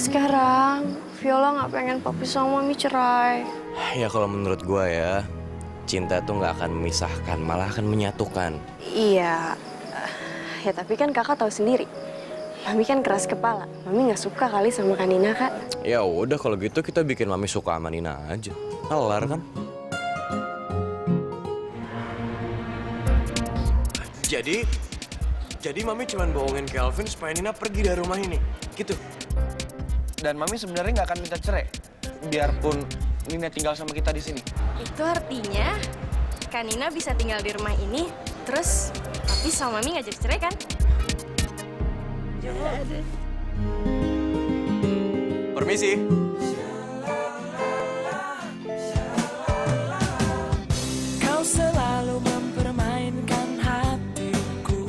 sekarang Viola nggak pengen papi sama mami cerai. Ya kalau menurut gua ya, cinta tuh nggak akan memisahkan, malah akan menyatukan. Iya, ya tapi kan kakak tahu sendiri. Mami kan keras kepala. Mami nggak suka kali sama Kanina, Kak. Ya udah kalau gitu kita bikin mami suka sama Nina aja. Kelar kan? Jadi mami cuma bohongin Kelvin supaya Nina pergi dari rumah ini, gitu. Dan Mami sebenarnya nggak akan minta cerai, biarpun Nina tinggal sama kita di sini. Itu artinya Kanina bisa tinggal di rumah ini, terus tapi sama Mami ngajak cerai kan? Permisi. Kau selalu mempermainkan hatiku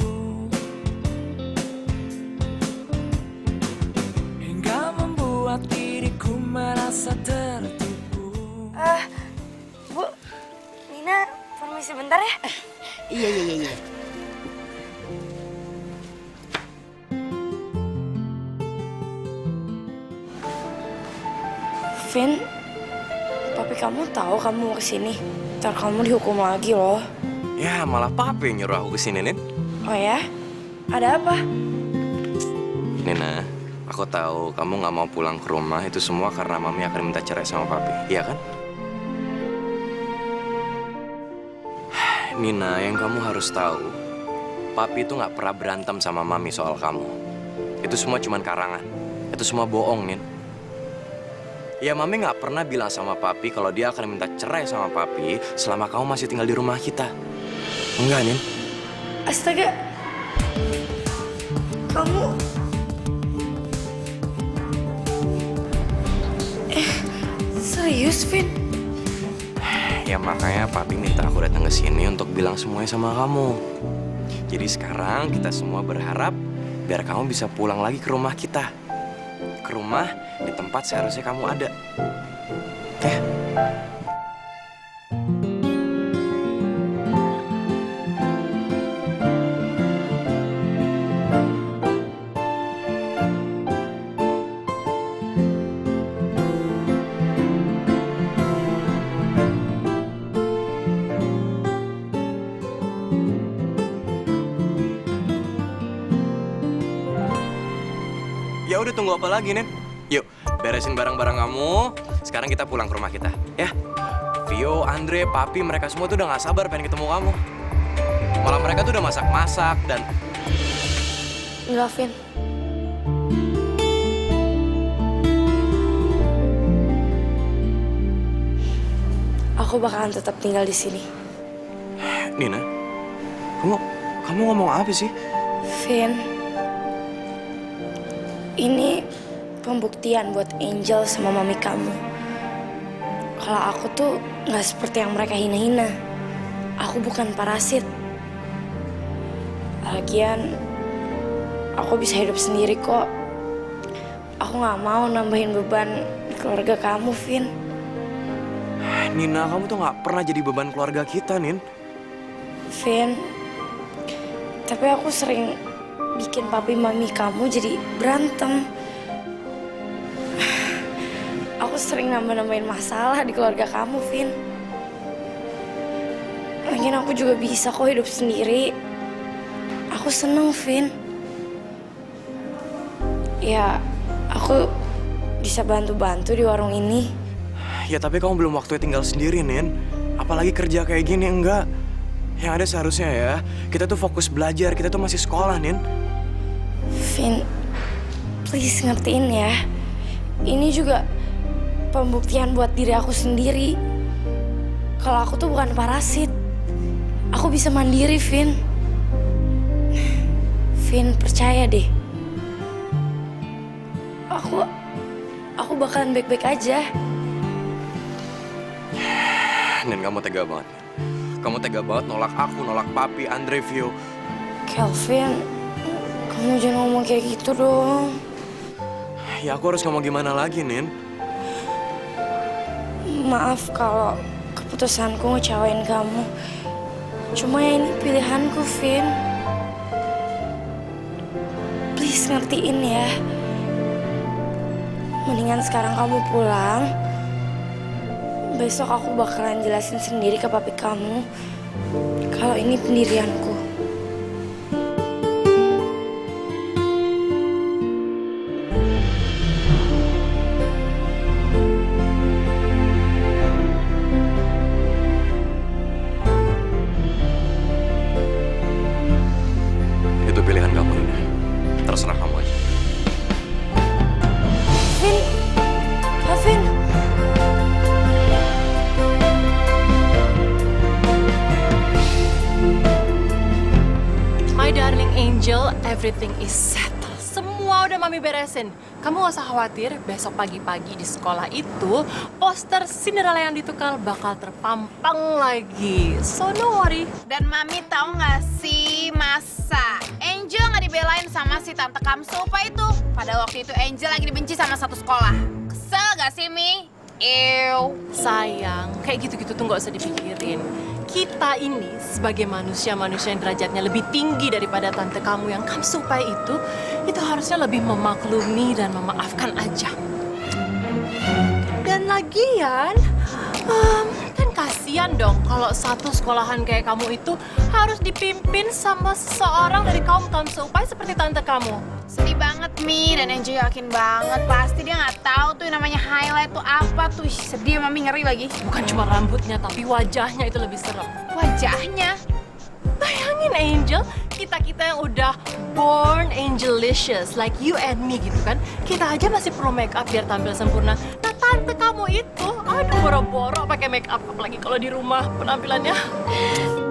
hingga membuat diriku merasa tertipu. Bu, Nina permisi bentar ya. Iya. Vin, papi kamu tahu kamu mau kesini. Ntar kamu dihukum lagi loh. Ya malah papi yang nyuruh aku kesini, Nin. Oh ya? Ada apa? Nina, aku tahu kamu nggak mau pulang ke rumah itu semua karena mami akan minta cerai sama papi, iya kan? Nina, yang kamu harus tahu, papi itu nggak pernah berantem sama mami soal kamu. Itu semua cuman karangan. Itu semua bohong, Nin. Ya, mami nggak pernah bilang sama papi kalau dia akan minta cerai sama papi selama kamu masih tinggal di rumah kita. Enggak, Nin. Astaga. Kamu... serius, Vin? Ya makanya papi minta aku datang ke sini untuk bilang semuanya sama kamu. Jadi sekarang kita semua berharap biar kamu bisa pulang lagi ke rumah kita. Ke rumah di tempat seharusnya kamu ada. Oke? Ya udah tunggu apa lagi, Nen? Yuk, beresin barang-barang kamu. Sekarang kita pulang ke rumah kita, ya? Vio, Andre, Papi, mereka semua tuh udah gak sabar pengen ketemu kamu. Malah mereka tuh udah masak-masak dan... Enggak, Vin. Aku bakalan tetap tinggal di sini. Nina, kamu ngomong apa sih? Vin, ini pembuktian buat Angel sama mami kamu. Kalau aku tuh nggak seperti yang mereka hina-hina. Aku bukan parasit. Lagian, aku bisa hidup sendiri kok. Aku nggak mau nambahin beban keluarga kamu, Vin. Nina, kamu tuh nggak pernah jadi beban keluarga kita, Nin. Vin, tapi aku sering bikin papi mami kamu jadi berantem. Aku sering nambah-nambahin masalah di keluarga kamu, Vin. Lagian aku juga bisa kok hidup sendiri. Aku seneng, Vin. Ya, aku bisa bantu-bantu di warung ini. Ya tapi kamu belum waktunya tinggal sendiri, Nin. Apalagi kerja kayak gini, enggak. Yang ada seharusnya ya, kita tuh fokus belajar, kita tuh masih sekolah, Nin. Vin, please ngertiin ya. Ini juga pembuktian buat diri aku sendiri. Kalau aku tuh bukan parasit. Aku bisa mandiri, Vin. Vin, percaya deh. Aku bakalan baik-baik aja. Nin, kamu tega banget. Kamu tega banget nolak aku, nolak Papi, Andre, Vio. Kelvin, kamu jangan ngomong kayak gitu dong. Ya aku harus ngomong gimana lagi, Nin? Maaf kalau keputusanku ngecewain kamu. Cuma ya ini pilihanku, Vin. Please ngertiin ya. Mendingan sekarang kamu pulang. Besok aku bakalan jelasin sendiri ke papi kamu kalau ini pendirianku. Itu pilihan kamu, Nina. Terserah kamu aja. Vin, Kevin. My darling angel, everything is settled. Semua udah mami beresin. Kamu gak usah khawatir, besok pagi-pagi di sekolah itu, poster Cinderella yang ditukar bakal terpampang lagi. So no worry. Dan Mami tahu nggak sih masa Angel nggak dibelain sama si Tante Kamsopa itu? Pada waktu itu Angel lagi dibenci sama satu sekolah. Kesel gak sih, Mi? Ew. Sayang, kayak gitu-gitu tuh gak usah dipikirin. Kita ini sebagai manusia-manusia yang derajatnya lebih tinggi daripada tante kamu yang Kamsupai itu harusnya lebih memaklumi dan memaafkan aja. Dan lagian, kan kasihan dong kalau satu sekolahan kayak kamu itu harus dipimpin sama seseorang dari kaum Kamsupai seperti tante kamu. Sedih banget, Mi. Dan Angel yakin banget pasti dia nggak tahu tuh yang namanya highlight tuh apa tuh. Ih, sedih, Mami ngeri lagi. Bukan cuma rambutnya, tapi wajahnya itu lebih serem. Wajahnya. Bayangin Angel, kita-kita yang udah born angelicious like you and me gitu kan. Kita aja masih perlu make up biar tampil sempurna. Nah tante kamu itu, aduh boro-boro pakai make up apalagi kalau di rumah penampilannya.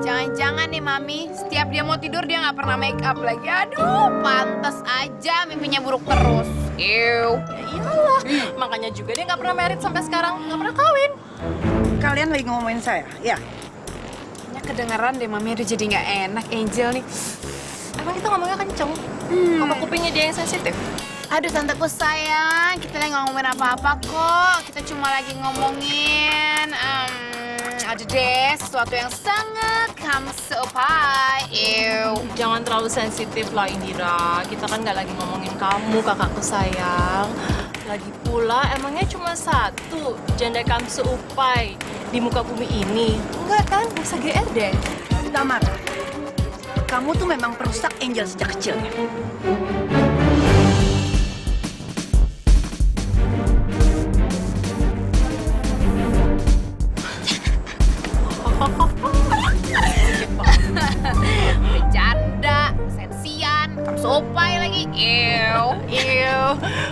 Jangan-jangan nih, Mami, setiap dia mau tidur dia nggak pernah make up lagi. Aduh, pantas aja mimpinya buruk terus. Ew. Ya iyalah, makanya juga dia nggak pernah married sampai sekarang, nggak pernah kawin. Kalian lagi ngomongin saya, ya? Kayaknya kedengeran deh, Mami. Aduh, jadi nggak enak Angel nih. Emang kita ngomongnya kenceng? Apa kupingnya dia yang sensitif? Aduh, tanteku sayang, kita lagi nggak ngomongin apa-apa kok. Kita cuma lagi ngomongin, ada deh sesuatu yang sangat Kamsopai. Ew. Jangan terlalu sensitif lah Indira. Kita kan nggak lagi ngomongin kamu, kakakku sayang. Lagi pula, emangnya cuma satu janda Kamsupai di muka bumi ini? Enggak kan? Nggak usah GR deh. Tamar, kamu tuh memang perusak Angel sejak kecilnya. Bercanda, sensian, Kamsopai lagi. Ew. Ew.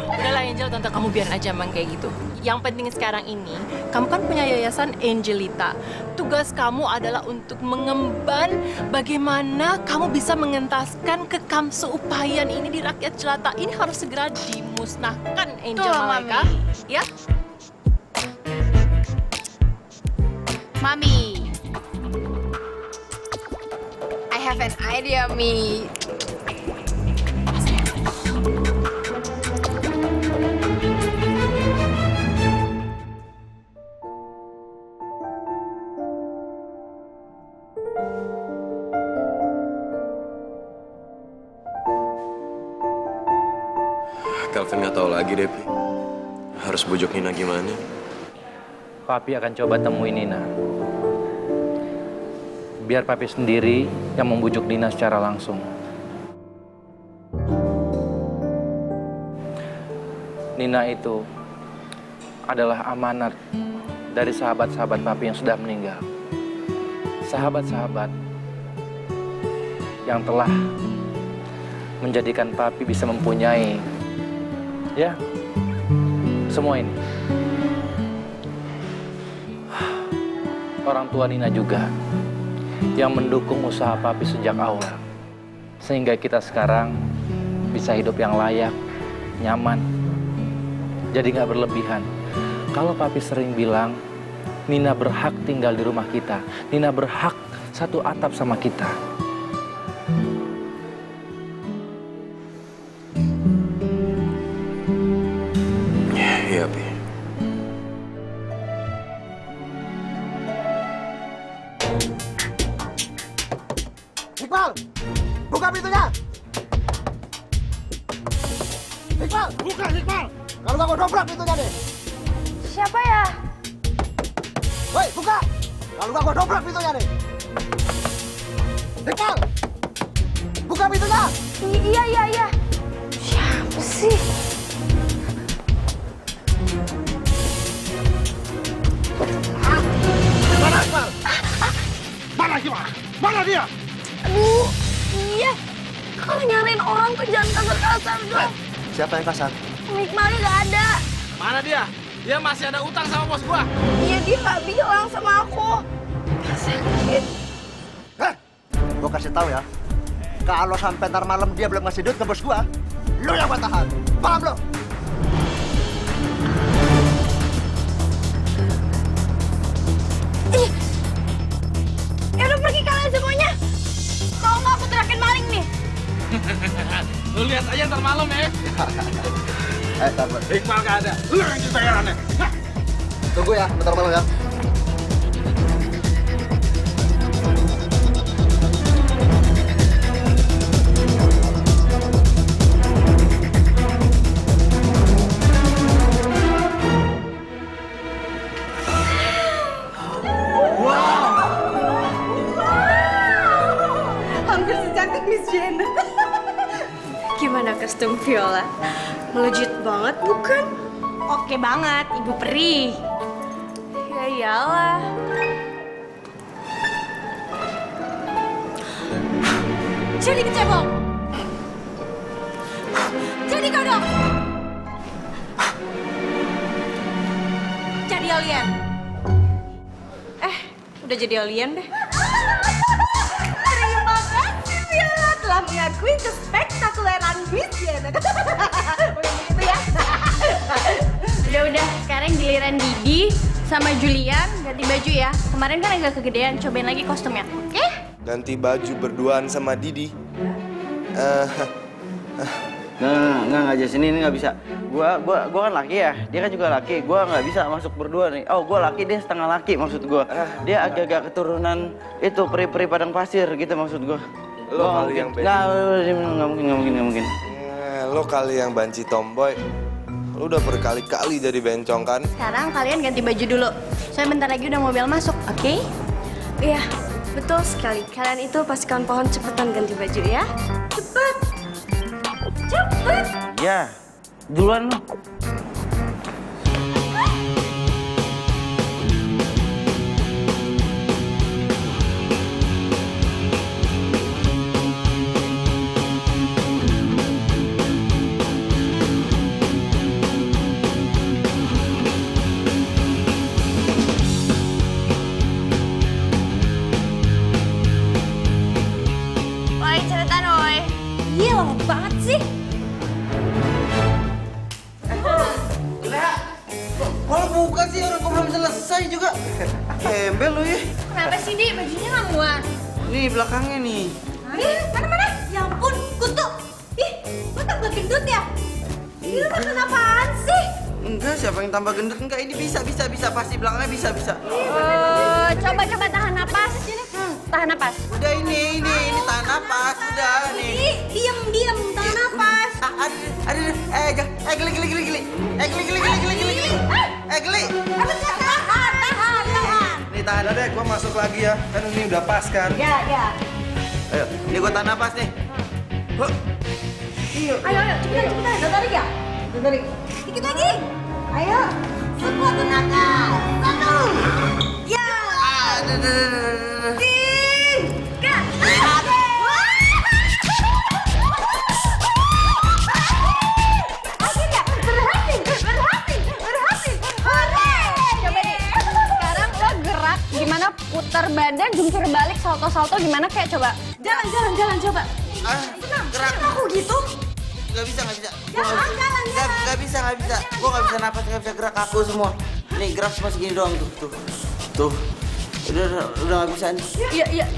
Udahlah Angel, tante kamu biar aja emang kayak gitu. Yang penting sekarang ini, kamu kan punya yayasan Angelita. Tugas kamu adalah untuk mengemban bagaimana kamu bisa mengentaskan kekamseupayan ini di rakyat jelata. Ini harus segera dimusnahkan, Angel Tuh, Malaika. Mami. Ya? Mami, I have an idea, Mi. Kelvin nggak tahu lagi deh, Pi. Harus bujuk Nina gimana? Papi akan coba temuin Nina. Biar Papi sendiri yang membujuk Nina secara langsung. Nina itu adalah amanat dari sahabat-sahabat Papi yang sudah meninggal. Sahabat-sahabat yang telah menjadikan Papi bisa mempunyai semua ini. Orang tua Nina juga yang mendukung usaha Papi sejak awal. Sehingga kita sekarang bisa hidup yang layak, nyaman. Jadi nggak berlebihan. Kalau Papi sering bilang, Nina berhak tinggal di rumah kita. Nina berhak satu atap sama kita. Iya, Pi. Iqbal, buka pintunya. Iqbal, buka Iqbal. Kalau nggak bodoh, dobrak pintunya nih. Siapa ya? Woi, buka. Kalau nggak gua dobrak pintunya nih. Iqbal, buka pintunya. Iya. Siapa sih? Mana Iqbal? Mana dia? Aduh, iya. Kalau nyariin orang tuh jangan kasar-kasar dong. Siapa yang kasar? Iqbalnya nggak ada. Mana dia? Dia masih ada utang sama bos gua. Iya, dia nggak bilang sama aku. Sakit. Gua kasih tahu ya. Kalau sampai ntar malam dia belum ngasih duit ke bos gua, lu yang gua tahan. Paham lo? Ya udah pergi kalian semuanya. Kalau nggak aku teriakin maling nih. Lu lihat aja ntar malam ya. Sabar. Iqbal nggak ada. Lu yang jadi bayarannya. Tunggu ya, bentar malam ya. Hampir secantik Miss Jenna. Gimana kostum Viola? Melejit banget bukan? Oke banget, Ibu Peri. Ya iyalah. Jadi kecebong. Jadi kodok. Jadi alien. Udah jadi alien deh. Terima kasih Viola telah mengakui kespektakuleran Miss Jenna. Begitu ya. Udah, sekarang giliran Didi sama Julian ganti baju ya. Kemarin kan agak kegedean, cobain lagi kostumnya, oke? Ganti baju berduaan sama Didi. Nggak Jess, ini nggak bisa. Gua kan laki ya, dia kan juga laki. Gua nggak bisa masuk berdua nih. Oh, gua laki, dia setengah laki maksud gua. Dia agak-agak keturunan itu peri-peri padang pasir gitu maksud gua. Lo kali yang nggak mungkin. Lo kali yang banci tomboy. Lo udah berkali-kali jadi bencong kan? Sekarang kalian ganti baju dulu. Saya bentar lagi udah mobil masuk, oke? Iya, betul sekali. Kalian itu pastikan pohon cepetan ganti baju ya. Cepet. Ya, duluan lo. Woi, cepetan woi. Iya, lama banget sih. Kalau buka sih orang gua belum selesai juga. Gembel lu ya. Kenapa sih, Di? Bajunya nggak muat? Nih belakangnya nih. Mana? Ya ampun, Kutu. Ih, lo tambah gendut ya? Ini lo makan apaan sih? Enggak, siapa yang tambah gendut? Enggak, ini bisa. Pasti belakangnya bisa. Coba tahan napas. Tahan napas. Udah ini tahan napas, udah nih. Ih, diam, tahan napas. Geli. Tahan. Nih tahan. Udah deh, gua masuk lagi ya. Kan ini udah pas kan? Ya. Ayo, ini gua tahan napas nih. Huh. Ayo, cepetan. Udah tarik. Dikit lagi. Ayo. Sekuat tenaga. 1. Ya. Akhirnya berhasil. Hore. Coba deh. Sekarang lo gerak gimana putar badan, jungkir balik, salto gimana kayak coba. Jalan coba. Gerak. Aku gitu. Gak bisa. Jalan. Gak bisa. Gua gak bisa napas, gak bisa gerak kaku semua. Nih gerak cuma segini doang tuh. Udah gak bisa nih.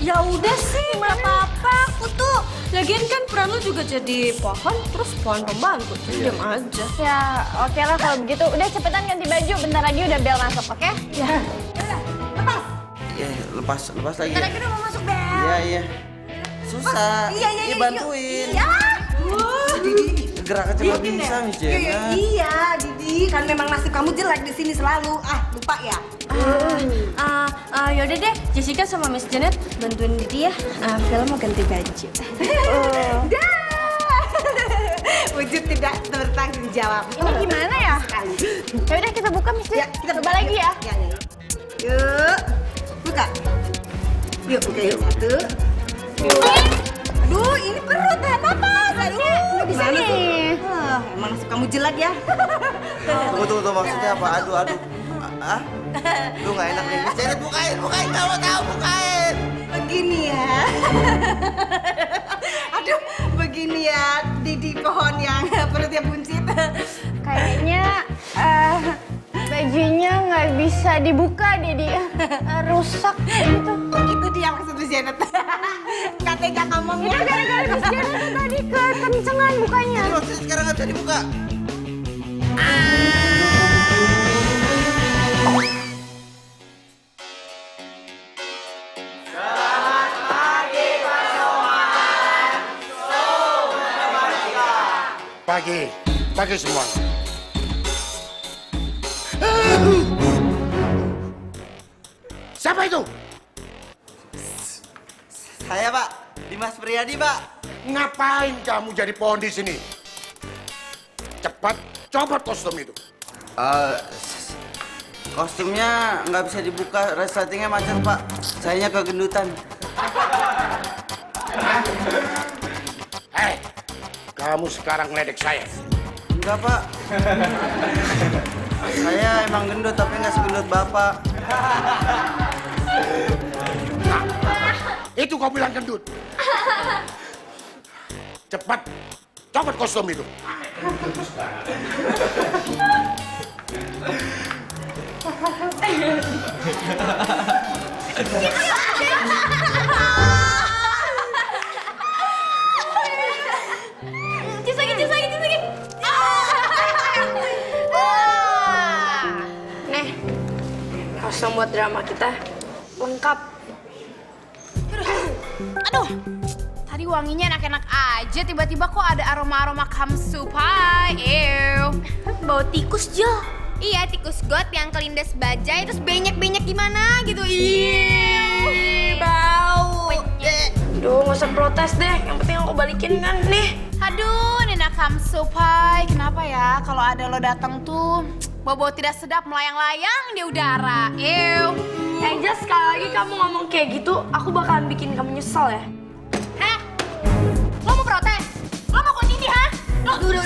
Ya udah sih, nggak apa-apa. Aku tuh lagian kan peran lu juga jadi pohon, terus pohon pembantu. Jadi diam aja. Ya, oke lah kalau begitu. Udah cepetan ganti baju, bentar lagi udah bel masuk, oke? Ya. Lepas. Ya, lepas lagi. Bentar lagi udah mau masuk bel. Iya. Susah. Iya. Bantuin. Iya. Didi. gerak aja nggak bisa Miss Janet. Iya, Didi. Kan memang nasib kamu jelek di sini selalu. Lupa ya? Yaudah deh, Jessica sama Miss Janet bantuin Didi ya. Villa mau ganti baju. Dah. Wujud tidak bertanggung jawab. Ini gimana ya? Yaudah kita buka Miss Janet. Kita coba lagi ya. Yuk, buka. Yuk, buka yuk. Satu. Dua. Aduh, ini perut napas. Aduh, bisa nih. Emang nasib kamu jelek ya. Tunggu, maksudnya apa? Aduh. Lu nggak enak nih. Miss Janet bukain, kamu tahu bukain. Begini ya. Aduh, begini ya, Didi pohon yang perutnya buncit. Kayaknya bajunya nggak bisa dibuka, Didi. Rusak gitu. Itu dia maksud Miss Janet. Katanya kamu Itu gara-gara Miss Janet tadi kekencengan bukanya. Jadi maksudnya sekarang nggak bisa dibuka. Pagi semua. Siapa itu? Saya Pak, Dimas Priadi Pak. Ngapain kamu jadi pohon di sini? Cepat copot kostum itu. Kostumnya nggak bisa dibuka, resletingnya macet Pak. Sayanya kegendutan. Kamu sekarang ngeledek saya. Enggak Pak. Saya emang gendut tapi nggak segendut Bapak. Nah, itu kau bilang gendut. Cepat copot kostum itu. Cus lagi. Nih, kostum buat drama kita lengkap. Aduh, tadi wanginya enak-enak aja, tiba-tiba kok ada aroma-aroma kamsupai. Ew. Bau tikus, Jo. Iya, tikus got yang kelindes bajai terus benyek-benyek gimana gitu. Ih, bau. Aduh, nggak usah protes deh. Yang penting aku balikin kan nih. Aduh, Nina kamsupai. Kenapa ya kalau ada lo datang tuh bau-bau tidak sedap melayang-layang di udara. Ew. Angel, sekali lagi kamu ngomong kayak gitu, aku bakalan bikin kamu nyesel ya. Hah? Lo mau protes? Lo mau kondisi, ha? Udah.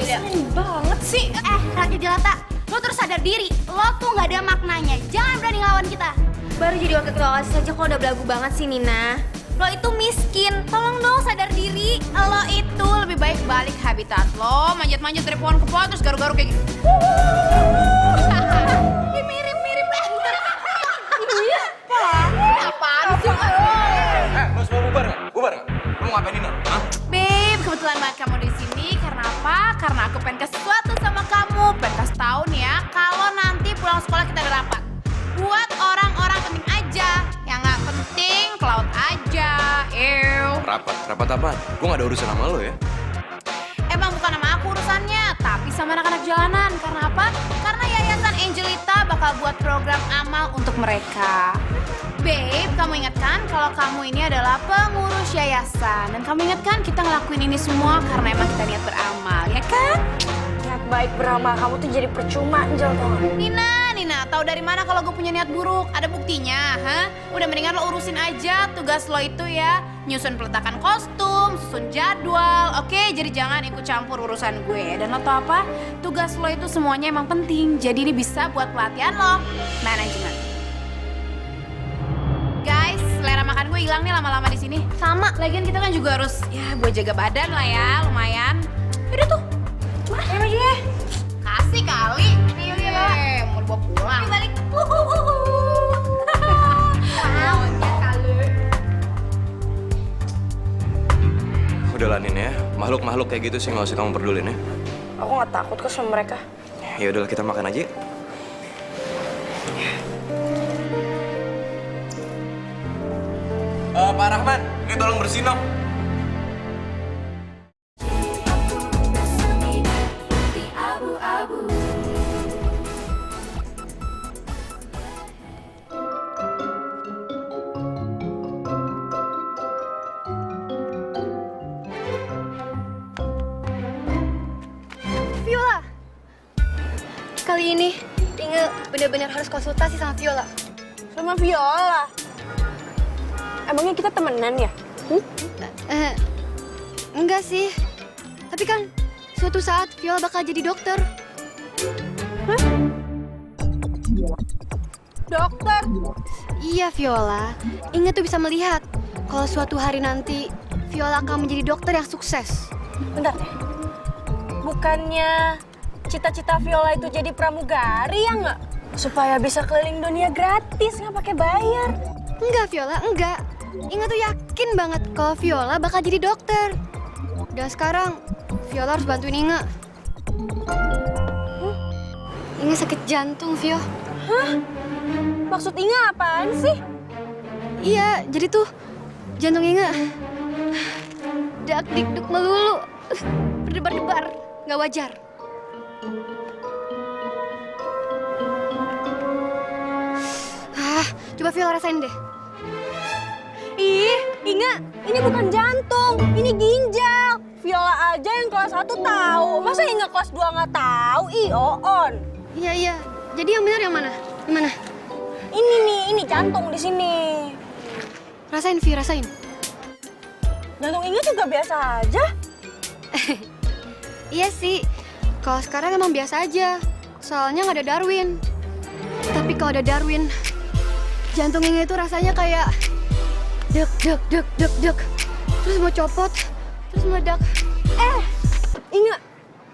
Sering banget sih. Rakyat jelata, lo terus sadar diri. Lo tuh nggak ada maknanya. Jangan berani ngelawan kita. Baru jadi wakil ketua OSIS aja kok udah belagu banget sih, Nina. Lo itu miskin. Tolong dong sadar diri. Lo itu lebih baik balik habitat lo. Manjat-manjat dari pohon ke pohon terus garu-garu kayak gitu. Mirip-mirip. Iya, Apaan sih? Lo semua bubar nggak? Lo mau ngapain Nina? Hah? Babe, kebetulan banget kamu di sini. Karena apa? Karena aku pengen kasih sesuatu sama kamu. Pengen kasih tahu nih ya, kalau nanti pulang sekolah kita ada rapat. Buat orang-orang penting aja. Yang nggak penting, ke laut aja. Ew. Rapat apaan? Gue nggak ada urusan sama lo ya. Emang bukan sama aku urusannya, tapi sama anak-anak jalanan. Karena apa? Karena Yayasan Angelita bakal buat program amal untuk mereka. Babe, kamu ingat kan kalau kamu ini adalah pengurus yayasan. Dan kamu ingat kan kita ngelakuin ini semua karena emang kita niat beramal, ya kan? Niat baik beramal kamu tuh jadi percuma, Angel, tau gak? Nina, tahu dari mana kalau gue punya niat buruk? Ada buktinya, ha? Udah mendingan lo urusin aja tugas lo itu ya. Nyusun peletakan kostum, susun jadwal, oke? Jadi jangan ikut campur urusan gue. Dan lo tau apa? Tugas lo itu semuanya emang penting. Jadi ini bisa buat pelatihan lo. Manajemen. Guys, selera makan gue hilang nih lama-lama di sini. Sama, lagian kita kan juga harus ya buat jaga badan lah ya, lumayan. Yaudah tuh, mana bajunya? Kasih kali. Nih, mau dibawa pulang. Balik. Maunya kali. Udah Nin ya, makhluk-makhluk kayak gitu sih nggak usah kamu pedulin ya. Aku nggak takut kok sama mereka. Ya udah kita makan aja. Pak Rahman, ini tolong bersihin dong. kali ini Inge bener-bener harus konsultasi sama Viola. Sama Viola? Emangnya kita temenan ya? Enggak sih. Tapi kan suatu saat Viola bakal jadi dokter. Dokter? Iya, Viola. Inge tuh bisa melihat kalau suatu hari nanti Viola akan menjadi dokter yang sukses. Bentar deh. Bukannya cita-cita Viola itu jadi pramugari ya nggak? Supaya bisa keliling dunia gratis, nggak pakai bayar. Enggak, Viola, enggak. Inge tuh yakin banget kalau Viola bakal jadi dokter. Dan sekarang Viola harus bantuin Inge. Inge sakit jantung, Vio. Hah? Maksud Inge apaan sih? Iya, jadi tuh jantung Inge dak dikduk melulu, berdebar-debar, nggak wajar. Coba Viola rasain deh. Ih, Inge, ini bukan jantung, ini ginjal. Viola aja yang kelas 1 tahu. Masa Inge kelas 2 nggak tahu? Ih, Oon. Iya. Jadi yang benar yang mana? Yang mana? Ini nih, ini jantung di sini. Rasain, Vi, rasain. Jantung Inge juga biasa aja. Iya sih. Kalau sekarang emang biasa aja. Soalnya nggak ada Darwin. Tapi kalau ada Darwin, jantung Inge itu rasanya kayak dek dek dek dek dek. Terus mau copot, terus meledak. Inge,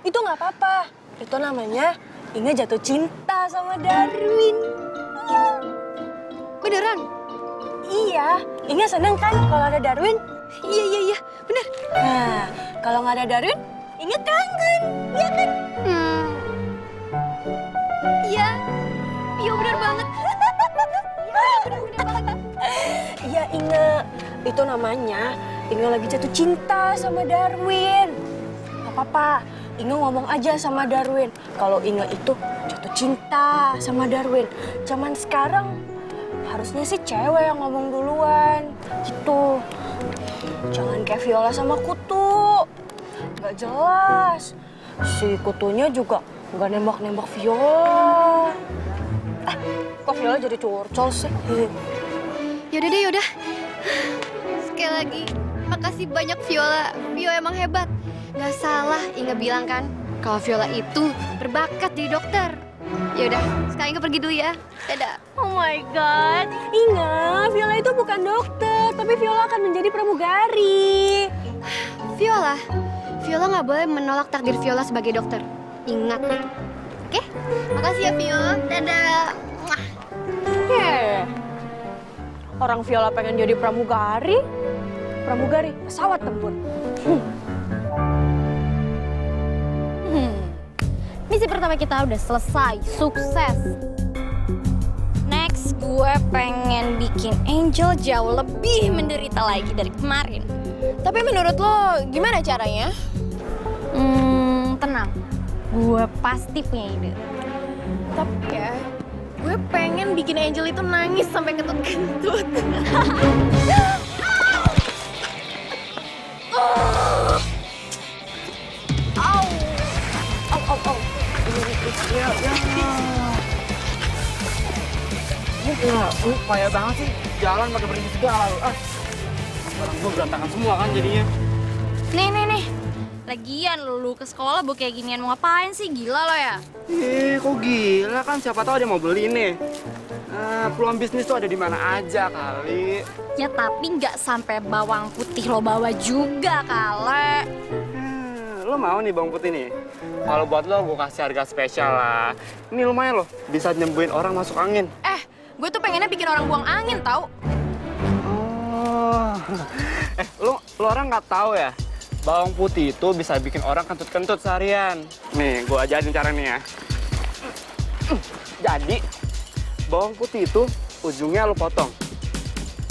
itu nggak apa-apa. Itu namanya Inge jatuh cinta sama Darwin. Beneran? Iya, Inge seneng kan kalau ada Darwin? Iya, bener. Nah, kalau nggak ada Darwin, Inge kangen, iya kan? Iya, bener banget. Iya, Inge. Itu namanya Inge lagi jatuh cinta sama Darwin. Gak apa-apa, Inge ngomong aja sama Darwin. Kalau Inge itu jatuh cinta sama Darwin. Zaman sekarang harusnya sih cewek yang ngomong duluan. Gitu. Jangan kayak Viola sama Kutu. Gak jelas. Si Kutunya juga gak nembak-nembak Viola. Kok Viola jadi curcol sih? Yaudah. Sekali lagi, makasih banyak Viola. Vio emang hebat. Gak salah Inge bilang kan, kalau Viola itu berbakat jadi dokter. Yaudah, sekarang Inge pergi dulu ya. Dadah. Oh my God. Inge, Viola itu bukan dokter, tapi Viola akan menjadi pramugari. Viola nggak boleh menolak takdir Viola sebagai dokter. Ingat. Oke? Makasih ya, Vio. Dadah. Orang Viola pengen jadi pramugari pesawat tempur. Misi pertama kita udah selesai, sukses. Next, gue pengen bikin Angel jauh lebih menderita lagi dari kemarin. Tapi menurut lo gimana caranya? Tenang, gue pasti punya ide. Tapi ya, gue pengen bikin Angel itu nangis sampai kentut-kentut. Lu payah banget sih, jalan pakai berhenti segala lu. Barang gua berantakan semua kan jadinya. Nih. Lagian lu ke sekolah bawa kayak ginian mau ngapain sih? Gila lo ya? Kok gila kan? Siapa tahu dia mau beli nih. Peluang bisnis tuh ada di mana aja kali. Ya tapi nggak sampai bawang putih lo bawa juga kali. Lo mau nih bawang putih nih? Kalau buat lo, gue kasih harga spesial lah. Ini lumayan loh, bisa nyembuhin orang masuk angin. Gue tuh pengennya bikin orang buang angin, tau? Oh, lo orang nggak tahu ya? Bawang putih itu bisa bikin orang kentut-kentut seharian. Nih, gue ajarin caranya ya. Jadi, bawang putih itu ujungnya lo potong.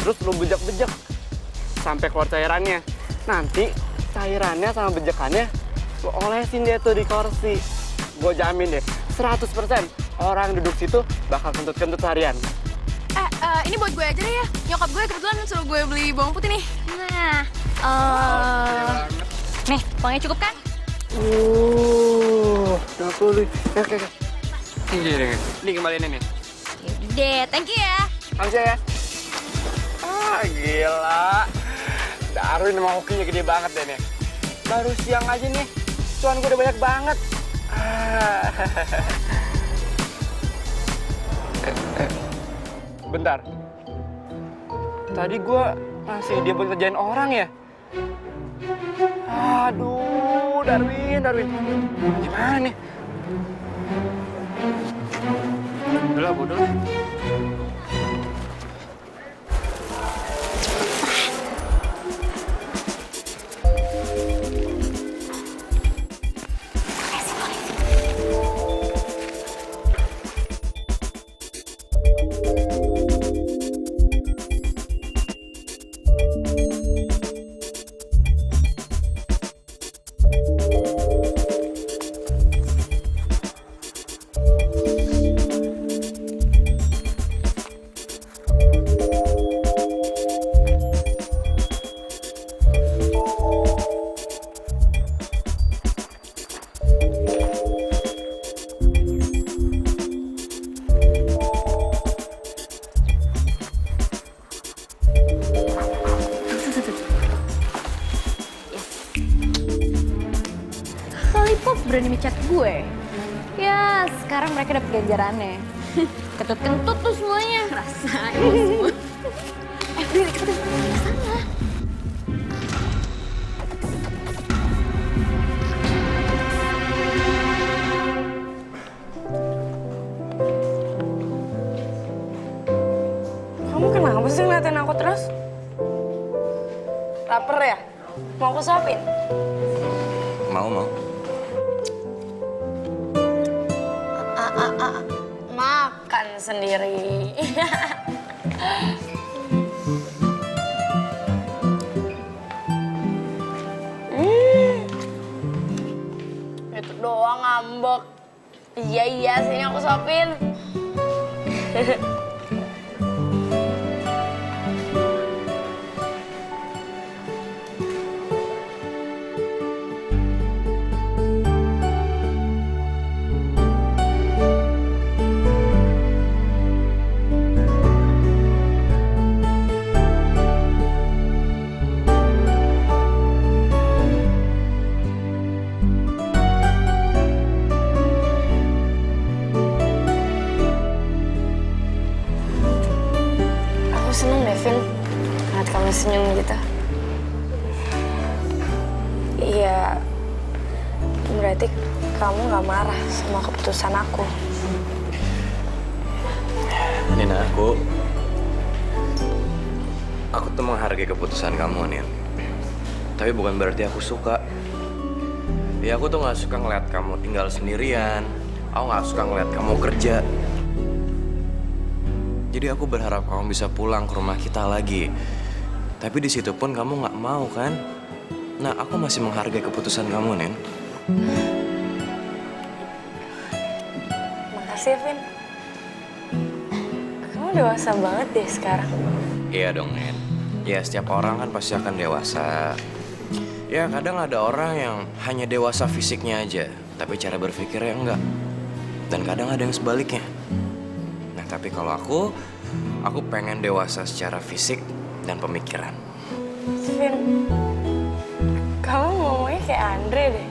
Terus lo bejek-bejek sampai keluar cairannya. Nanti cairannya sama bejekannya lo olesin deh tuh di kursi. Gue jamin deh, 100% orang duduk situ bakal kentut-kentut seharian. Ini buat gue aja deh ya. Nyokap gue kebetulan suruh gue beli bawang putih nih. Nah, nih, uangnya cukup kan? Oke. Ini kembaliin ini. Yaudah deh, thank you ya. Langsung ya. Gila. Darwin emang hokinya gede banget deh nih. Baru siang aja nih, cuan gue udah banyak banget. Bentar. Tadi gue ngasih dia buat ngerjain orang ya? Aduh, Darwin. Gimana nih? Udah lah, bodoh lah. Lollipop berani mecat gue. Ya, sekarang mereka dapat ganjarannya. Kentut-kentut tuh semuanya. Rasain semua. Udah, cepetan. Kesana. Kamu kenapa sih ngeliatin aku terus? Laper ya? Mau aku suapin? Mau. Makan sendiri. Itu doang ngambek. Iya, sini aku suapin. Aku seneng deh, Vin, ngeliat kamu senyum gitu. Iya, berarti kamu gak marah sama keputusan aku. Nina, aku tuh menghargai keputusan kamu, Nin. Tapi bukan berarti aku suka. Ya, aku tuh gak suka ngeliat kamu tinggal sendirian. Aku gak suka ngeliat kamu kerja. Jadi aku berharap kamu bisa pulang ke rumah kita lagi. Tapi di situ pun kamu nggak mau kan? Nah, aku masih menghargai keputusan kamu, Nen. Makasih, Vin. Kamu dewasa banget deh sekarang. Iya dong, Nen. Ya, setiap orang kan pasti akan dewasa. Ya, kadang ada orang yang hanya dewasa fisiknya aja, tapi cara berpikirnya enggak. Dan kadang ada yang sebaliknya. Nah, tapi kalau aku pengen dewasa secara fisik dan pemikiran. Vin, kamu ngomongnya kayak Andre deh.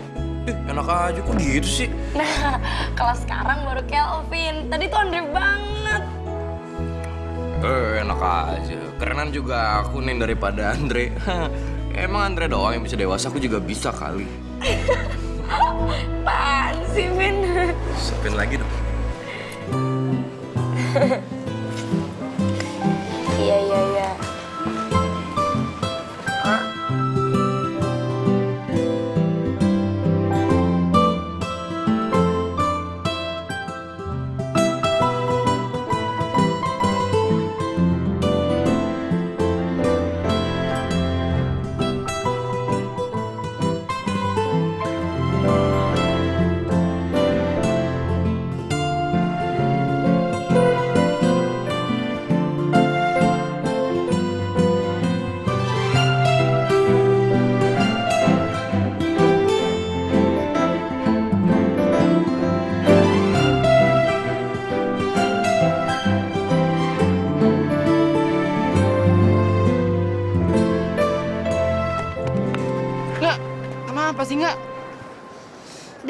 Enak aja kok gitu sih. Nah, kalau sekarang baru Kelvin. Tadi tuh Andre banget. Enak aja. Kerenan juga aku nih daripada Andre. Emang Andre doang yang bisa dewasa, aku juga bisa kali. Apaan sih, Vin? Siapin lagi dong. Iya.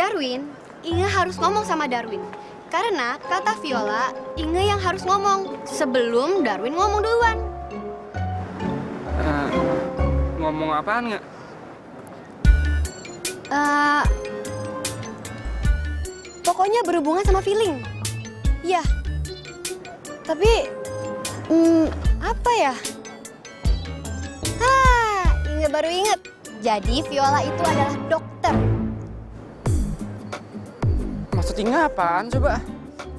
Darwin, Inge harus ngomong sama Darwin. Karena kata Viola, Inge yang harus ngomong sebelum Darwin ngomong duluan. Ngomong apaan nggak? Pokoknya berhubungan sama feeling. Iya. Tapi, apa ya? Inge baru inget. Jadi Viola itu adalah dokter. Maksud Inge apaan coba?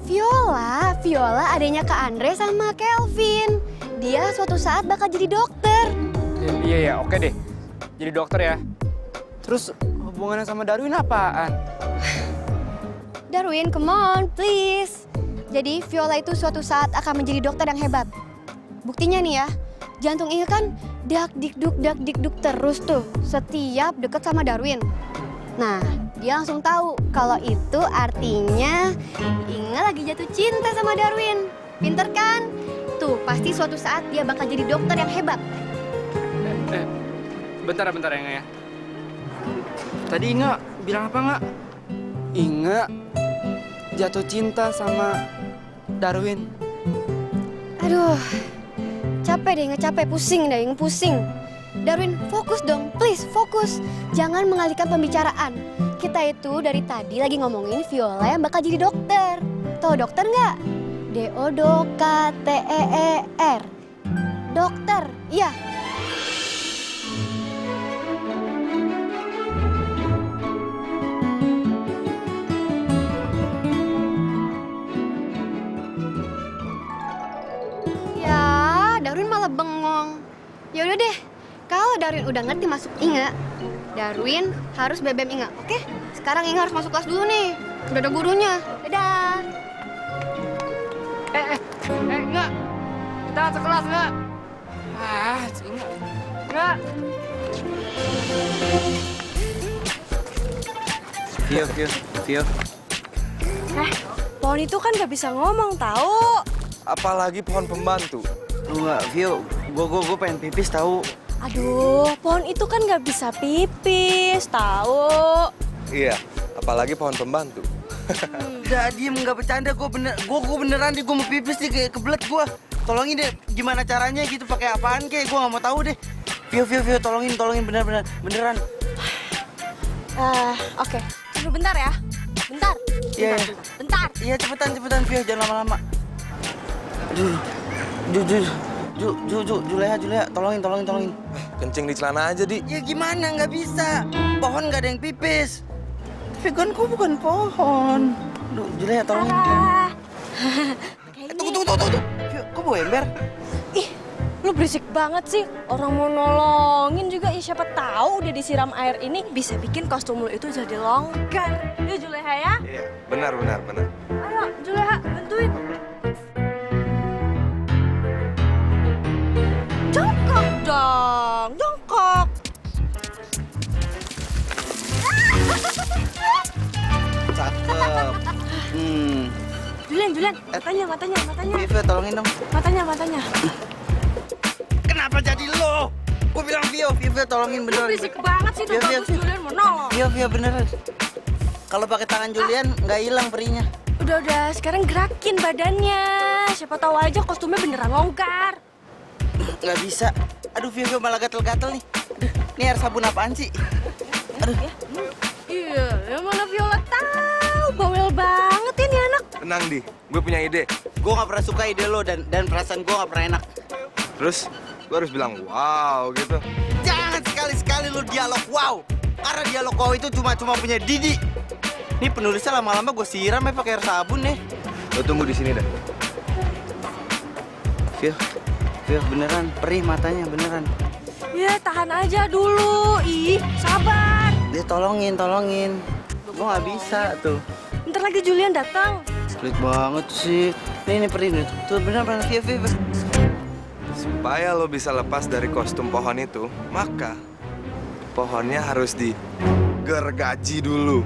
Viola adanya Kak Andre sama Kelvin. Dia suatu saat bakal jadi dokter. Iya ya, oke deh. Jadi dokter ya. Terus hubungannya sama Darwin apaan? Darwin, come on, please. Jadi Viola itu suatu saat akan menjadi dokter yang hebat. Buktinya nih ya, jantung Inge kan dak dikduk terus tuh setiap deket sama Darwin. Nah, dia langsung tahu kalau itu artinya Inge lagi jatuh cinta sama Darwin. Pinter kan? Tuh, pasti suatu saat dia bakal jadi dokter yang hebat. Bentar ya Inge ya. Tadi Inge bilang apa nggak? Inge jatuh cinta sama Darwin. Aduh, capek deh, capek, pusing deh, pusing. Darwin, fokus dong, please fokus. Jangan mengalihkan pembicaraan. Kita itu dari tadi lagi ngomongin Viola yang bakal jadi dokter. Tahu dokter nggak? D-O-D-K-T-E-E-R. Dokter, iya. Darwin malah bengong. Ya udah deh, kalau Darwin udah ngerti masuk Inge, Darwin harus BBM Inge, oke? Sekarang Inge harus masuk kelas dulu nih. Udah ada gurunya. Dadah. Enggak. Kita sekelas enggak? Inge. Enggak. Vio. Pohon itu kan gak bisa ngomong, tahu? Apalagi pohon pembantu. Lu nggak, Vio, gue pengen pipis tahu. Aduh, pohon itu kan gak bisa pipis, tahu? Iya, apalagi pohon pembantu. Udah diem, nggak bercanda, gue beneran deh, gue mau pipis nih, kayak kebelet gue. Tolongin deh, gimana caranya gitu, pakai apaan kayak gue nggak mau tahu deh. Vio, tolongin beneran. Oke. Tunggu bentar ya. Bentar. Iya. Bentar. Iya, cepetan Vio, jangan lama-lama. Aduh. Juleha, tolongin. Kencing di celana aja, Di. Ya gimana, nggak bisa. Pohon nggak ada yang pipis. Tapi kan gue bukan pohon. Duh, Juleha, tolongin. Tunggu. Vio, kok bawa ember? Ih, lu berisik banget sih. Orang mau nolongin juga, ya siapa tahu udah disiram air ini bisa bikin kostum lu itu jadi longgar. Yuk Juleha ya. Iya, benar. Ayo Juleha, bantuin. Jongkok dong, jongkok. Cakep. Julian, matanya. Vio, tolongin dong. Matanya. Kenapa jadi lo? Gue bilang Vio, tolongin Lu beneran. berisik banget sih, tuh bagus Julian mau nolong. Vio, beneran. Kalau pakai tangan Julian nggak hilang perinya. Udah, sekarang gerakin badannya. Siapa tahu aja kostumnya beneran longgar. Nggak bisa. Aduh, Vio malah gatel-gatel nih. Aduh, ini air sabun apaan sih? Aduh. Iya, yang mana Viola tahu. Bawel banget ini anak. Tenang, Di. Gue punya ide. Gue nggak pernah suka ide lo dan perasaan gue nggak pernah enak. Terus, gue harus bilang wow gitu. Jangan sekali-sekali lo dialog wow. Karena dialog wow itu cuma punya Didi. Ini penulisnya lama-lama gue siram ya pakai air sabun nih. Lo tunggu di sini dah. Vio, beneran. Perih matanya, beneran. Ya, tahan aja dulu. Ih, sabar. Dia tolongin. Gue nggak bisa tuh. Bentar lagi Julian datang. Sulit banget sih. Ini perih nih. Tuh beneran Vio. Supaya lo bisa lepas dari kostum pohon itu, maka pohonnya harus digergaji dulu.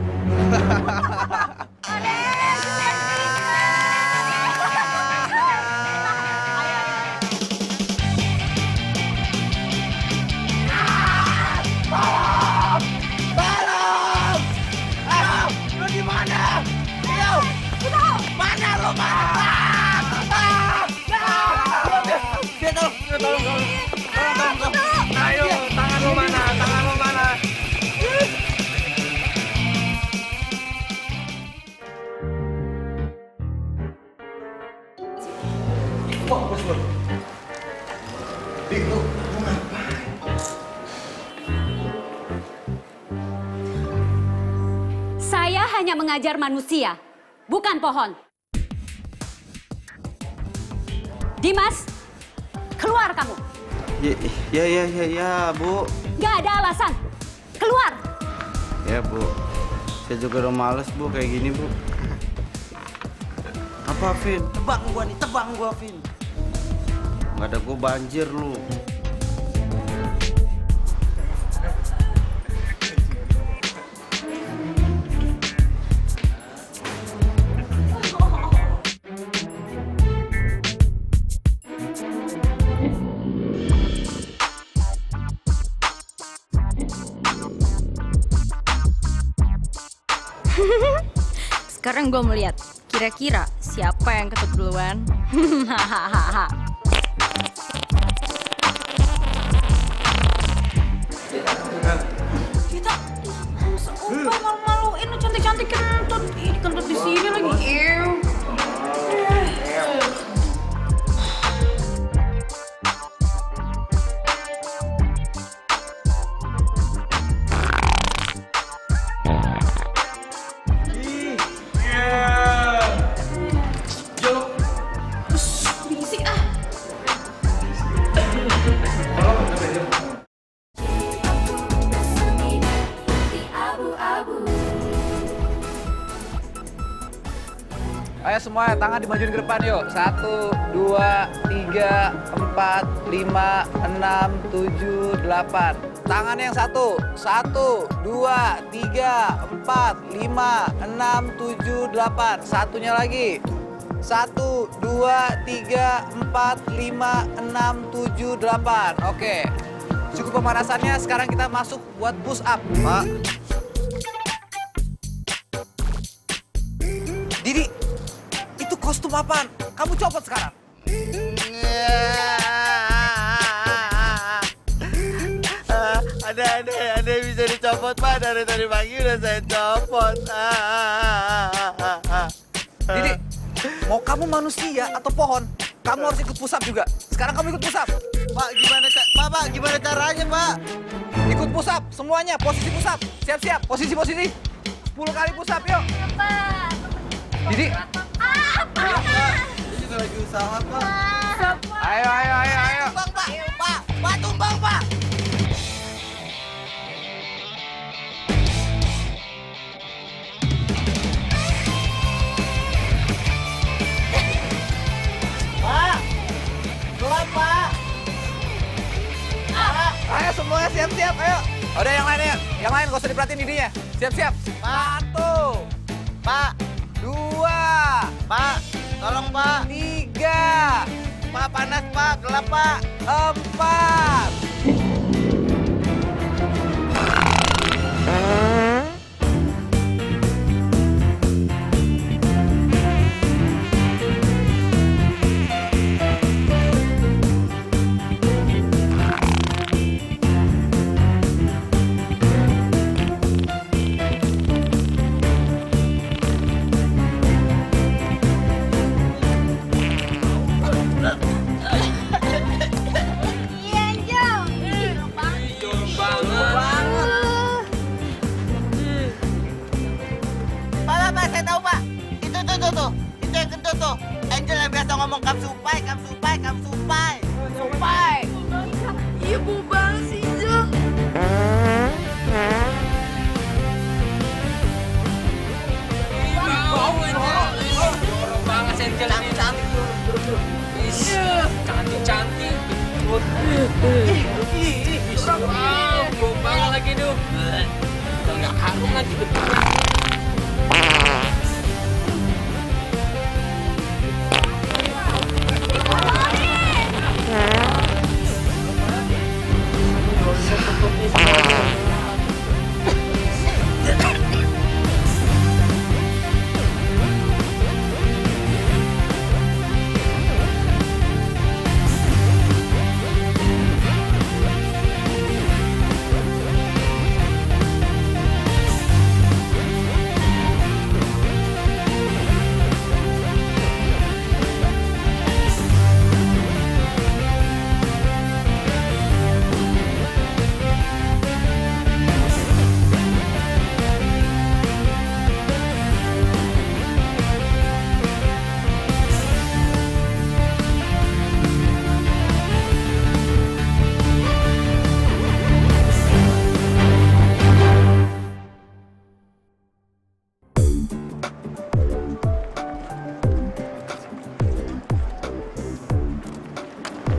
Tolong. Ayo, tangan lo mana? Bos. Lu ngapain? Saya hanya mengajar manusia, bukan pohon. Dimas, keluar kamu. Ya, Bu. Gak ada alasan. Keluar. Ya, Bu. Saya juga udah males, Bu, kayak gini, Bu. Apa, Vin? Tebang gua, Vin. Nggak ada gua banjir, lu. Sekarang gue mau lihat kira-kira siapa yang ketut duluan. Hahaha. Kita sekolah malu-maluin lu cantik-cantik kentut. Ih, kentut di sini lagi. Ew. Ayo semuanya, tangan dimajuin ke depan yuk. 1, 2, 3, 4, 5, 6, 7, 8. Tangan yang satu. 1, 2, 3, 4, 5, 6, 7, 8. Satunya lagi. 1, 2, 3, 4, 5, 6, 7, 8. Oke. Cukup pemanasannya, sekarang kita masuk buat push up. Pak. Didi, itu kostum apaan? Kamu copot sekarang. Ada bisa dicopot, Pak. Dari tadi pagi udah saya copot. Didi, mau kamu manusia atau pohon, kamu harus ikut push up juga. Sekarang kamu ikut push up. Pak, gimana caranya, Pak? Ikut push up, semuanya, posisi push up. Siap-siap, posisi. 10 kali push up, yuk. Didi. Ini juga lagi usaha, Pak. Ayo. Pak, tumbang, Pak. Pak, gelap, Pak. Ayo semuanya siap-siap, ayo. Udah yang lainnya, yang lain gak usah diperhatiin Didinya. Siap-siap. 1, Pak. 2, Pak, tolong, Pak. 3, Pak, panas, Pak. Gelap, Pak. 4. Pak, saya tahu, Pak. Itu tuh. Itu yang kentut tuh. Angel yang biasa ngomong kamsupai. Supai. Ibu banget sih, Jo. Bau banget Angel ini. Cantik. Bau banget lagi tuh. Nggak harum lagi.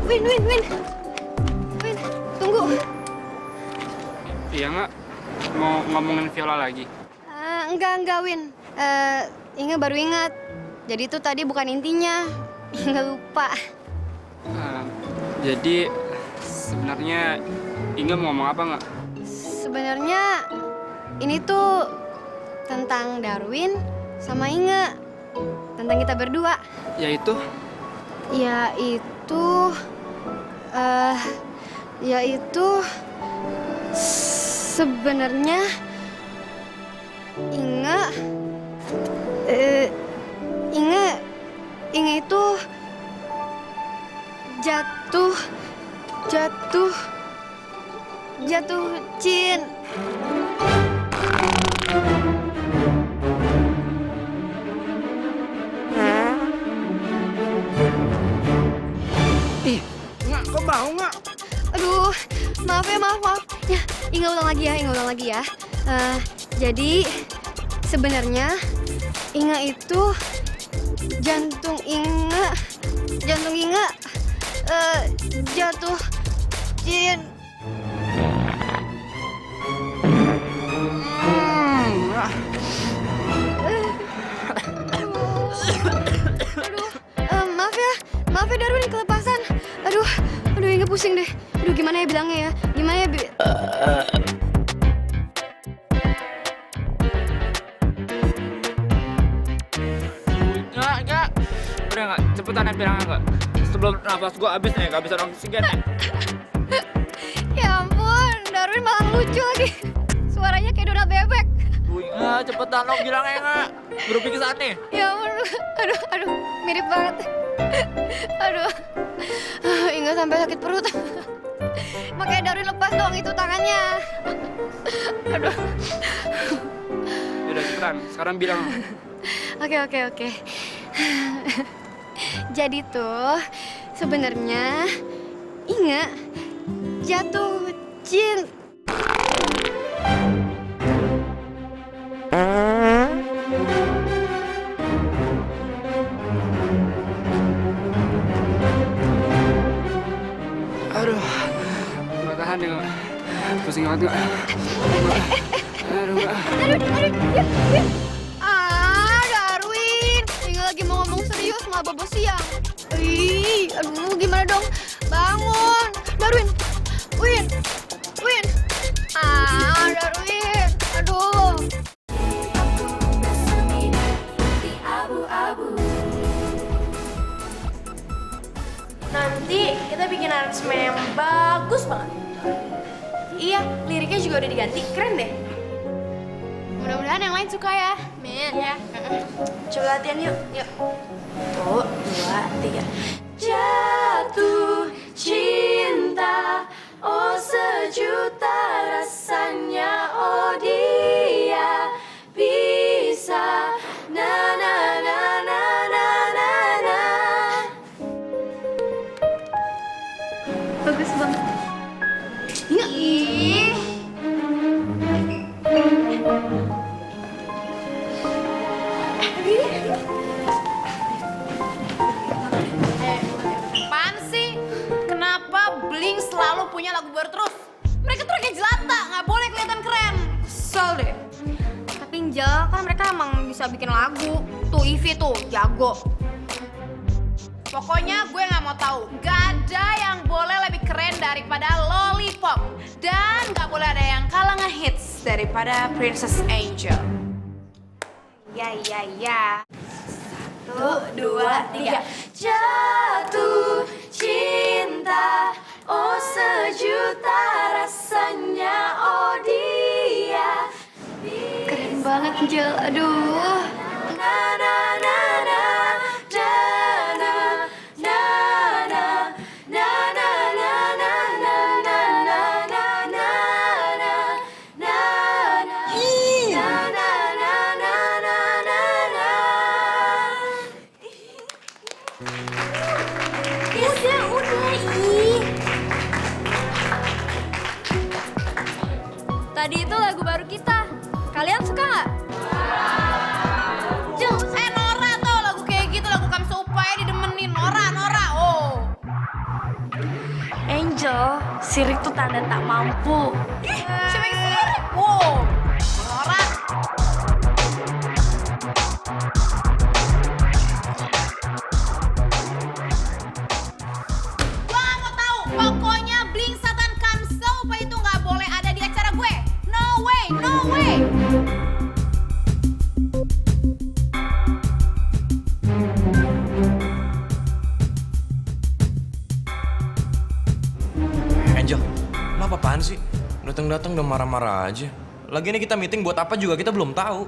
Win, tunggu. Iya nggak? Mau ngomongin Viola lagi? Enggak, Win. Inge baru ingat. Jadi itu tadi bukan intinya. Inge lupa. Jadi sebenarnya Inge mau ngomong apa nggak? Sebenarnya ini tuh tentang Darwin sama Inge. Tentang kita berdua. Yaitu sebenarnya Inge itu jatuh cinta. Nggak, kok mau nggak? Aduh, maaf ya. Inge ulang lagi ya. Jadi sebenarnya Inge itu jantung Inge jatuh cinta. Maaf ya Darwin, kelepasan. Aduh, Inge pusing deh. Aduh, gimana ya bilangnya ya? Enggak. Udah nggak, cepetan ya bilangnya nggak. Sebelum nafas gua habis nih, kehabisan oksigen nih. Ya ampun, Darwin malah lucu lagi. Suaranya kayak donat bebek. Nggak, cepetan dong bilangnya nggak. Buru pingsan nih. Ya ampun, aduh, mirip banget. Aduh, Inge sampai sakit perut. Makanya Darwin lepas dong itu tangannya. Aduh. Udah cepetan, sekarang bilang. Oke. Jadi tuh sebenarnya Inge jatuh cinta. Aduh, nggak tahan deh, nggak. Pusing banget nggak? Aduh, nggak. Darwin. Darwin, Inge lagi mau ngomong serius malah bobo siang. Aduh, gimana dong? Bangun, Darwin. Win. Darwin. Aduh. Nanti kita bikin aransemen yang bagus banget. Iya, liriknya juga udah diganti. Keren deh. Mudah-mudahan yang lain suka ya. Min. Ya. Coba latihan yuk. 1, 2, 3. Jatuh cinta, oh sejuta rasanya, oh dia bisa na na na na na na na. Bagus banget. Ih. Apaan sih? Kenapa Blink selalu punya lagu baru terus? Mereka tuh kayak jelata, nggak boleh kelihatan keren. Kesel deh. Tapi Angel, kan mereka emang bisa bikin lagu. Tuh Ivy tuh, jago. Pokoknya gue nggak mau tahu. Gak ada yang boleh lebih keren daripada Lollipop. Dan gak boleh ada yang kalah ngehits daripada Princess Angel. Ya. 1, 2, 3. Jatuh cinta, oh sejuta rasanya, oh dia. Keren banget, Angel. Aduh. Na na na na na na na na na na na na na na na na na na na na. Yes ya udah Tadi itu lagu baru kita. Kalian suka nggak? Nora tuh lagu kayak gitu, lagu Kamsa Upaya didemenin. Nora, oh. sirik tuh tanda tak mampu. Siapa yang sirik? Wow, orang. Gua nggak mau tahu. Pokoknya Bling Satan Kamsa Upah itu nggak boleh ada di acara gue. No way, no way. Angel, lo apa-apaan sih? Datang-datang udah marah-marah aja. Lagian kita meeting buat apa juga kita belum tahu.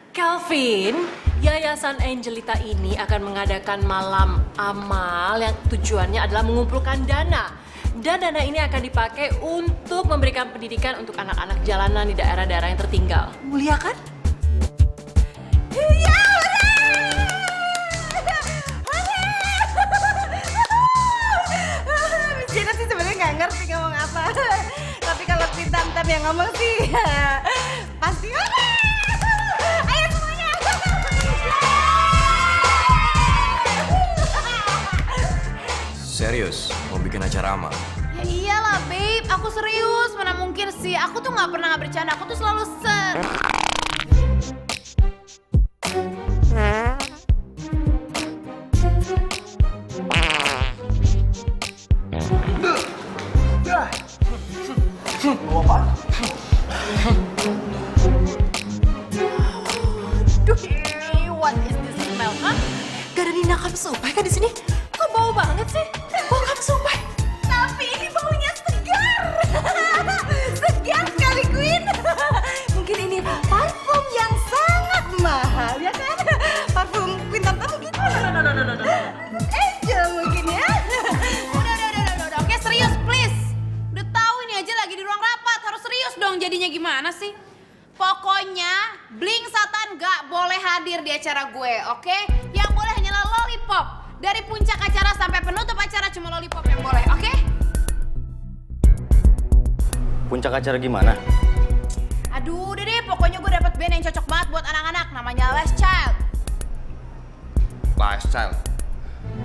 Calvin, Yayasan Angelita ini akan mengadakan malam amal yang tujuannya adalah mengumpulkan dana. Dan dana ini akan dipakai untuk memberikan pendidikan untuk anak-anak jalanan di daerah-daerah yang tertinggal. Mulia kan? Iya, Miss Gina sih sebenarnya nggak ngerti ngomong apa. Tapi kalau Pintam-Tam yang ngomong sih, pasti ayo semuanya. Serius, mau bikin acara amal? Ya iyalah, babe. Aku serius. Mana mungkin sih. Aku tuh nggak pernah bercanda. Aku tuh selalu What is this smell, huh? Gak ada Nina Kamsupai kan di sini? Kok bau banget sih? Bau Kamsupai. Tapi ini baunya segar. Segar sekali, Queen. Mungkin ini parfum yang sangat mahal, ya kan? Parfum Queen Tam-Tam mungkin. No. Angel mungkin ya. Udah. Oke, serius, please. Udah tahu ini aja lagi di ruang rapat. Harus serius dong jadinya gimana sih? Pokoknya Bling Satan gak boleh hadir di acara gue, oke? Yang boleh hanyalah lollipop. Dari puncak acara sampai penutup acara cuma lollipop yang boleh, oke? Puncak acara gimana? Aduh, udah deh, pokoknya gue dapet band yang cocok banget buat anak-anak, namanya Last Child. Last Child?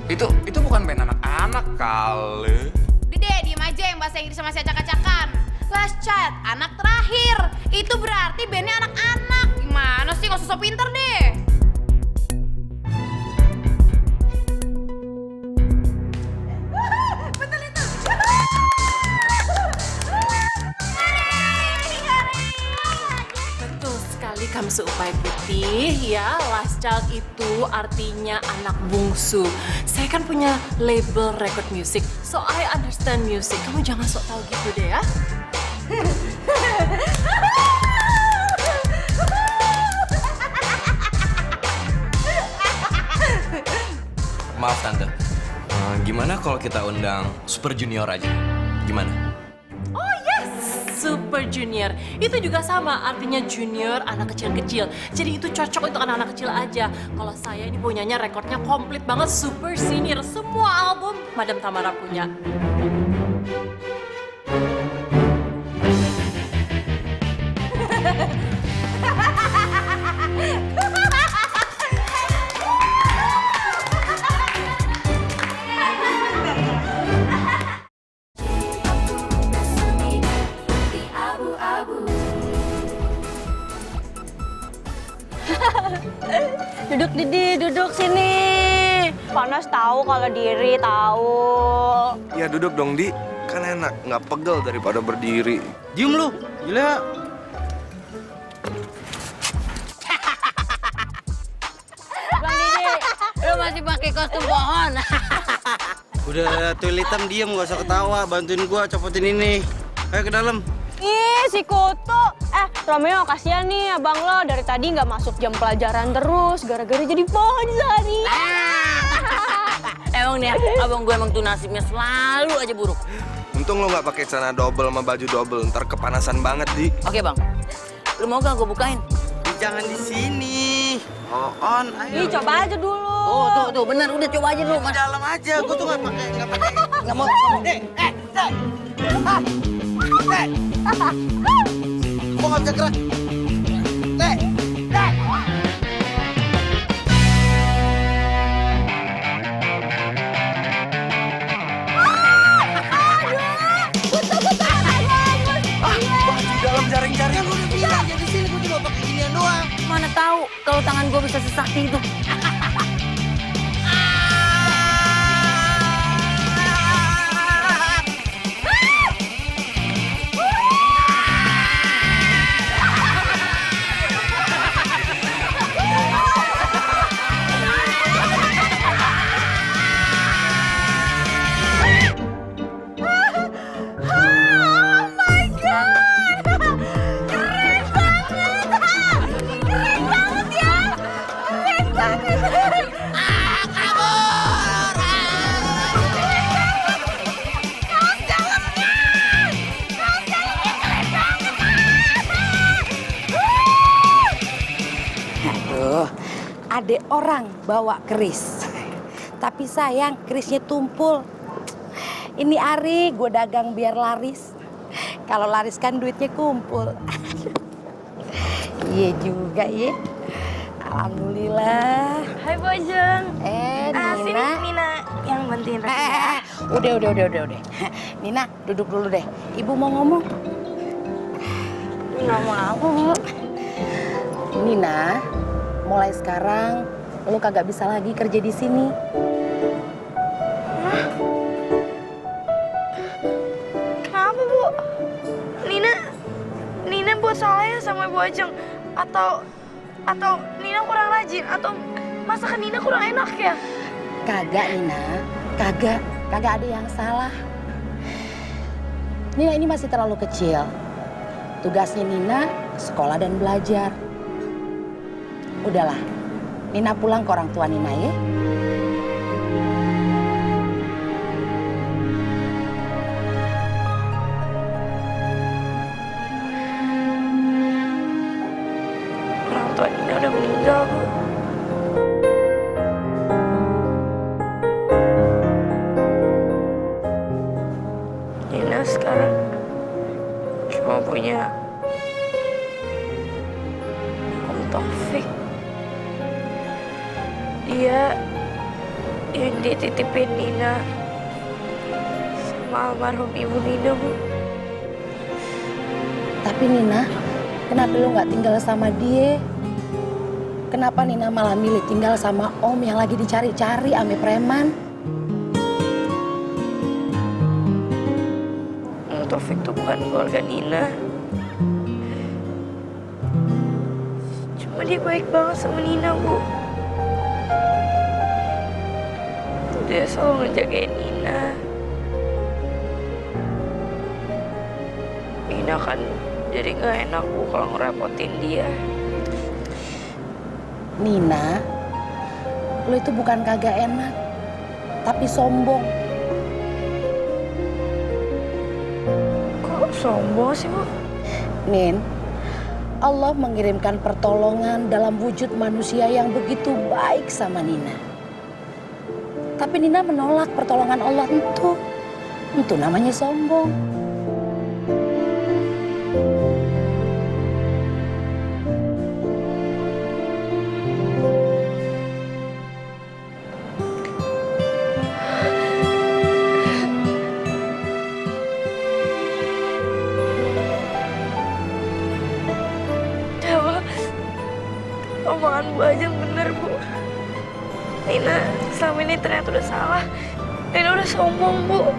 Itu bukan band anak-anak kali. Udah deh, diem aja yang bahasa Inggris masih acak-acakan. Last Child, anak terakhir. Itu berarti bandnya anak-anak. Gimana sih, gak usah sok pinter deh. Betul itu. Betul sekali Kamsupai Putih. Ya, Last Child itu artinya anak bungsu. Saya kan punya label record music, so I understand music. Kamu jangan sok tahu gitu deh ya. Maaf Tante, gimana kalau kita undang Super Junior aja? Gimana? Oh yes, Super Junior. Itu juga sama, artinya junior, anak kecil-kecil. Jadi itu cocok untuk anak-anak kecil aja. Kalau saya ini punyanya rekornya komplit banget, Super Senior. Semua album Madam Tamara punya. Duduk Didi, duduk sini. Panas tahu kalau diri tahu. Ya duduk dong, Di. Kan enak, nggak pegel daripada berdiri. Diem lu, gila. Bang Didi, lu masih pakai kostum pohon. Udah tuh hitam diem, gak usah ketawa. Bantuin gua copotin ini. Ayo ke dalam. Ih, si Kutu. Romeo, kasihan nih abang lo dari tadi nggak masuk jam pelajaran terus gara-gara jadi pohon sehari. Emang nih, abang gue emang tuh nasibnya selalu aja buruk. Untung lo nggak pakai celana double sama baju double, ntar kepanasan banget, Di. Oke bang, lu mau gak gue bukain? Jangan di sini. On, ayo. Ih, coba aja dulu. Tuh, bener, udah coba aja dulu, Di Mas. dalam aja, gua tuh nggak mau. Gua nggak bisa gerak. Kutu. kalau tangan gue bisa sesakti itu. Adek orang bawa keris, tapi sayang kerisnya tumpul. Ini Ari gue dagang biar laris. Kalau laris kan duitnya kumpul. Iya juga ya. Alhamdulillah. Hai Bu Ajeng. Nina. Sini Nina yang bantuin Raffi. Udah. Nina duduk dulu deh. Ibu mau ngomong. Nggak mau Bu. Nina, mulai sekarang lu kagak bisa lagi kerja di sini. Kenapa Bu? Nina buat salah ya sama Bu Ajeng? Atau Nina kurang rajin? Atau masakan Nina kurang enak ya? Kagak Nina, kagak ada yang salah. Nina ini masih terlalu kecil. Tugasnya Nina sekolah dan belajar. Udahlah, Nina pulang ke orang tua Nina ya. Orang tua Nina udah meninggal Bu. Nina sekarang cuma punya Om Taufik. Dia yang dititipin Nina sama almarhum ibu Nina Bu. Tapi Nina, kenapa lu nggak tinggal sama dia? Kenapa Nina malah milih tinggal sama Om yang lagi dicari-cari ame preman? Om Taufik tuh bukan keluarga Nina. Cuma dia baik banget sama Nina Bu. Dia selalu ngejagain Nina. Nina kan jadi gak enak Bu kalau ngerepotin dia. Nina, lu itu bukan kagak enak, tapi sombong. Kok sombong sih Bu? Nin, Allah mengirimkan pertolongan dalam wujud manusia yang begitu baik sama Nina. Tapi Nina menolak pertolongan Allah itu namanya sombong. Dewa, omongan Bu Ajeng bener Bu. Nina selama ini ternyata udah salah. Nina udah sombong Bu.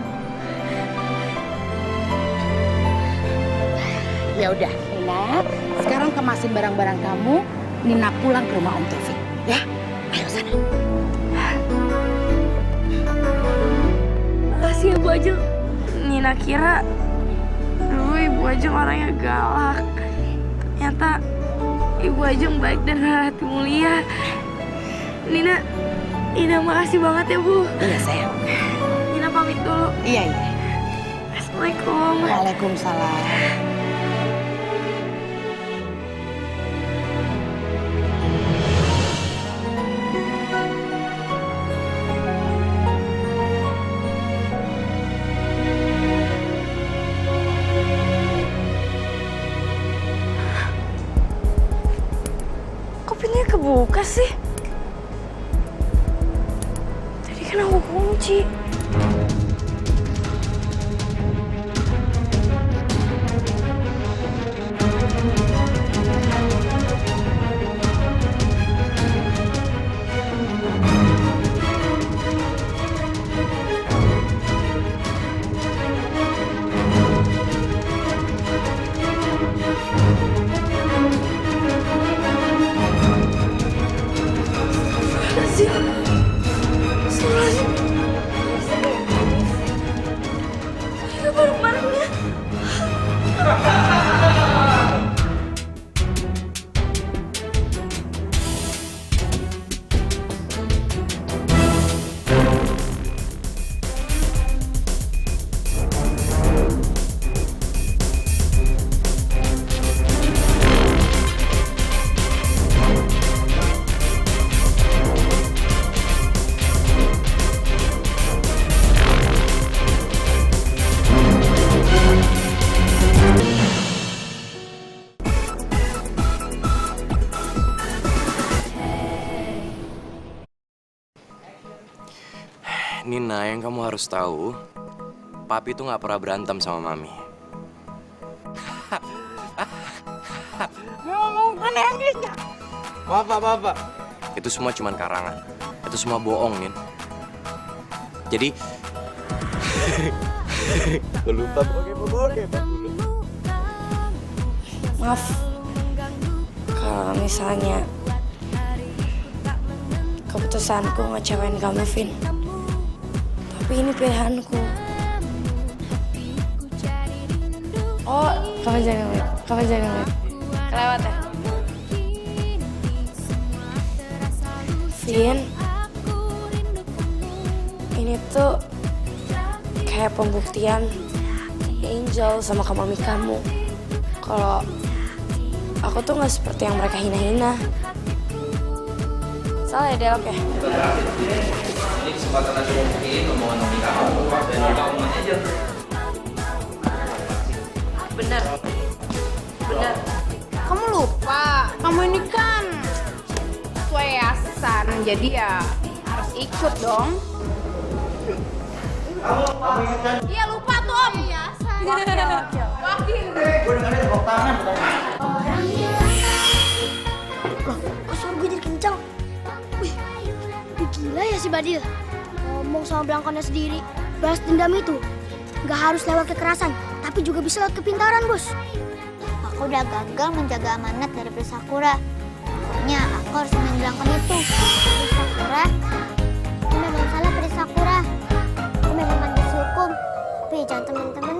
Ya udah, Nina, sekarang kemasin barang-barang kamu, Nina pulang ke rumah Om Taufik, ya? Ayo sana. Makasih ya Bu Ajeng. Nina kira dulu Ibu Ajeng orangnya galak. Ternyata Ibu Ajeng baik dan hati mulia. Nina makasih banget ya Bu. Iya sayang. Nina pamit dulu. Iya. Assalamualaikum. Waalaikumsalam. Kok pintunya kebuka sih? Tadi kan aku kunci. Nina, yang kamu harus tahu, papi tuh nggak pernah berantem sama mami. Ngomong aneh-anehnya. Bapak. Itu semua cuman karangan. Itu semua bohong, Nin. Jadi, lupa Maaf kalau misalnya keputusanku ngecewain kamu, Vin. Tapi ini pilihanku. Oh, kamu jangan ngeliat. Kelewat ya? Vin, ini tuh kayak pembuktian Angel sama mami kamu kalau aku tuh nggak seperti yang mereka hina-hina. Salah ya dialog ya? Ini kesempatan aku mungkin omongan mami kamu dan juga omongan Angel. Bener. Kamu lupa, kamu ini kan ketua yayasan, jadi ya harus ikut dong. Iya lupa tuh Om. Wakil. Gue dengerin tepuk tangan. Kok suara gue jadi kencang? Wih, gila ya si Badil. Ngomong sama belangkonnya sendiri. Balas dendam itu nggak harus lewat kekerasan, tapi juga bisa lewat kepintaran, Bos. Aku udah gagal menjaga amanat dari Pris Sakura. Pokoknya aku harus menghilangkan itu. Pris Sakura, aku memang salah Pris Sakura. Aku memang manusia hukum. Tapi jangan teman-teman